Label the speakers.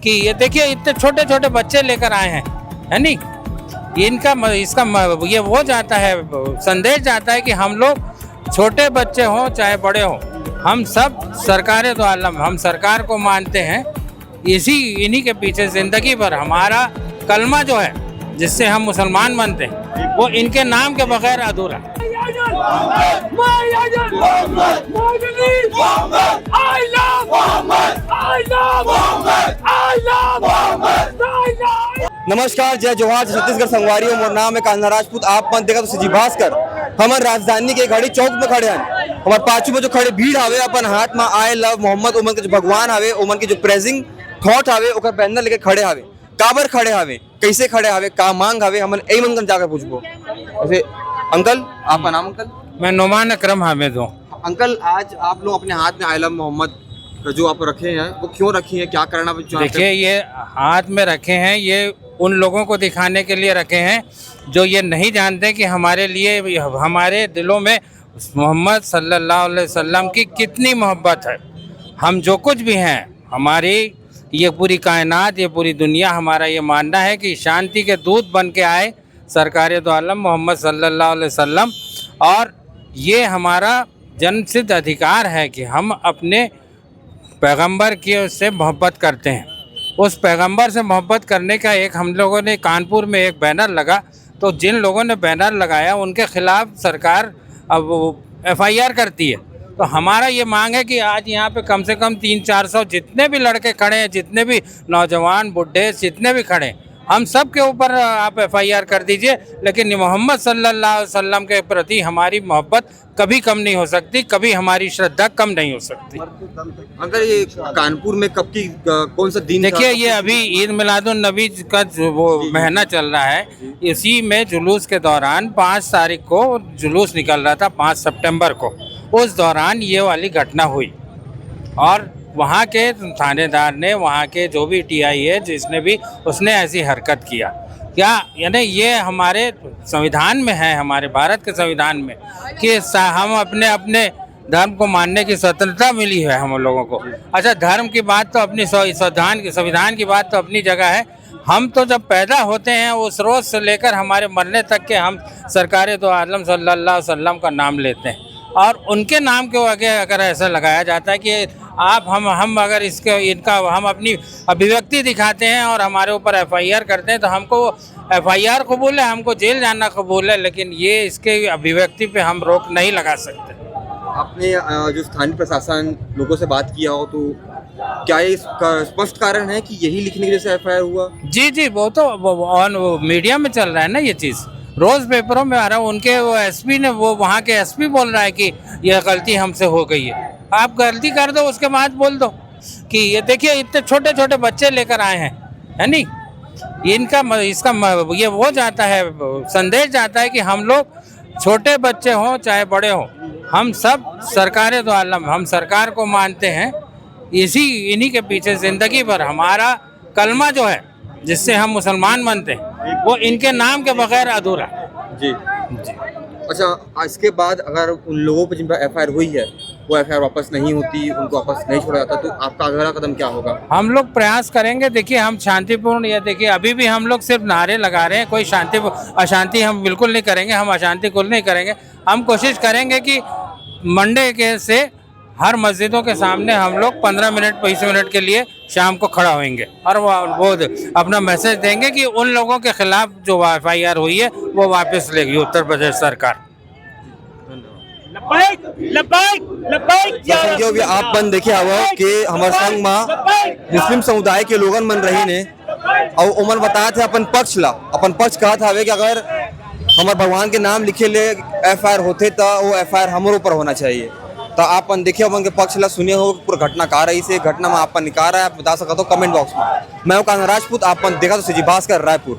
Speaker 1: कि ये देखिए इतने छोटे छोटे बच्चे लेकर आए हैं, है नहीं। इसका ये वो जाता है, संदेश जाता है कि हम लोग छोटे बच्चे हों चाहे बड़े हों, हम सब सरकार दो आलम, हम सरकार को मानते हैं। इन्हीं के पीछे जिंदगी भर हमारा कलमा जो है जिससे हम मुसलमान बनते हैं, वो इनके नाम के बगैर अधूरा है।
Speaker 2: नमस्कार, जय जोहार छत्तीसगढ़ संगवारी। मोर नाम है कान्हा राजपूत। आप मन देखा तो सजी भास्कर हमारे राजधानी के घड़ी चौक में खड़े हैं। हमारे पाछू में जो खड़े भीड़ हवे अपन हाथ में आई लव मोहम्मद उमन के जो भगवान हवे, उमन की जो प्रेजिंग थॉट हवे, ओकर बैनर लेके खड़े हवे। काबर खड़े हवे, कैसे खड़े हवे, का मांग हवे, हमन ए मन जाकर पूछबो। वैसे अंकल, आपका नाम अंकल?
Speaker 1: मैं नुमान अकरम हामिद हूँ।
Speaker 2: अंकल, आज आप लोग अपने हाथ में आई लव मोहम्मद जो आप रखे हैं, वो क्यों रखी है, क्या करना?
Speaker 1: देखिए, ये हाथ में रखे हैं, ये उन लोगों को दिखाने के लिए रखे हैं जो ये नहीं जानते कि हमारे लिए, हमारे दिलों में मोहम्मद सल्लल्लाहु अलैहि वसल्लम की कितनी मोहब्बत है। हम जो कुछ भी हैं, हमारी ये पूरी कायनात, ये पूरी दुनिया, हमारा ये मानना है कि शांति के दूत बन के आए सरकार दो आलम मोहम्मद सल्लल्लाहु अलैहि वसल्लम। और ये हमारा जन्मसिद्ध अधिकार है कि हम अपने पैगंबर की उससे मोहब्बत करते हैं। उस पैगंबर से मोहब्बत करने का एक हम लोगों ने कानपुर में एक बैनर लगा, तो जिन लोगों ने बैनर लगाया उनके खिलाफ सरकार अब FIR करती है। तो हमारा ये मांग है कि आज यहाँ पे कम से कम 300-400 जितने भी लड़के खड़े हैं, जितने भी नौजवान बुढ़े जितने भी खड़े हैं, हम सब के ऊपर आप FIR कर दीजिए। लेकिन मोहम्मद सल्लल्लाहु अलैहि वसल्लम के प्रति हमारी मोहब्बत कभी कम नहीं हो सकती, कभी हमारी श्रद्धा कम नहीं हो सकती।
Speaker 2: अंकल, ये कानपुर में कब की कौन सा दिन?
Speaker 1: देखिए, ये अभी ईद मिलादुन नबी का वो महीना चल रहा है। इसी में जुलूस के दौरान 5 तारीख को जुलूस निकल रहा था, 5 सितंबर को। उस दौरान ये वाली घटना हुई और वहाँ के थानेदार ने, वहाँ के जो भी TI है जिसने भी, उसने ऐसी हरकत किया। क्या यानी ये हमारे संविधान में है, हमारे भारत के संविधान में, कि हम अपने अपने धर्म को मानने की स्वतंत्रता मिली है हम लोगों को। अच्छा, धर्म की बात तो अपनी, संविधान की बात तो अपनी जगह है। हम तो जब पैदा होते हैं उस रोज़ से लेकर हमारे मरने तक के हम सरकार दो आलम सल्लल्लाहु अलैहि वसल्लम का नाम लेते हैं। और उनके नाम के आगे अगर ऐसा लगाया जाता है कि आप हम अगर इनका हम अपनी अभिव्यक्ति दिखाते हैं और हमारे ऊपर FIR करते हैं, तो हमको FIR कबूल है, हमको जेल जाना कबूल है, लेकिन ये इसके अभिव्यक्ति पे हम रोक नहीं लगा सकते।
Speaker 2: आपने जो स्थानीय प्रशासन लोगों से बात किया हो, तो क्या ये स्पष्ट कारण है कि यही लिखने की वजह से FIR हुआ? जी,
Speaker 1: वो तो मीडिया में चल रहा है ना, ये चीज़ रोज़ पेपरों में आ रहा है। उनके वो SP ने, वो वहाँ के SP बोल रहा है कि यह गलती हमसे हो गई है। आप गलती कर दो, उसके बाद बोल दो कि ये देखिए इतने छोटे छोटे बच्चे लेकर आए हैं, है नहीं। इसका ये वो जाता है, संदेश जाता है कि हम लोग छोटे बच्चे हों चाहे बड़े हों, हम सब सरकार दो आलम, हम सरकार को मानते हैं। इन्हीं के पीछे ज़िंदगी भर हमारा कलमा जो है जिससे हम मुसलमान बनते हैं, वो इनके नाम के बगैर अधूरा है।
Speaker 2: जी। अच्छा, इसके बाद अगर उन लोगों पर जिन पर FIR हुई है वो FIR वापस नहीं होती, उनको वापस नहीं छोड़ा जाता, तो आपका अगला कदम क्या होगा?
Speaker 1: हम लोग प्रयास करेंगे। देखिए, हम शांतिपूर्ण, या देखिए अभी भी हम लोग सिर्फ नारे लगा रहे हैं, कोई अशांति हम बिल्कुल नहीं करेंगे, हम अशांति कुल नहीं करेंगे। हम कोशिश करेंगे कि मंडे के से हर मस्जिदों के सामने हम लोग 15 मिनट 20 मिनट के लिए शाम को खड़ा होंगे और वो अपना मैसेज देंगे कि उन लोगों के खिलाफ जो FIR हुई है वो वापस लेगी उत्तर प्रदेश सरकार।
Speaker 2: आप बन देखिए हवा कि हमारे संग में मुस्लिम समुदाय के लोगन मन रही ने और उमन बताए थे अपन पक्ष कहा था कि अगर हमारे भगवान के नाम लिखे ले FIR होते तो वो FIR हमारे ऊपर होना चाहिए। तो आप देखिए अपन के पक्ष ला सुने हो पूरा घटना कहा रही से घटना में आप निकाल रहा है, आप बता सकते हो कमेंट बॉक्स में। मैं कान्हा राजपूत, आप देखा तो सजी भास्कर रायपुर।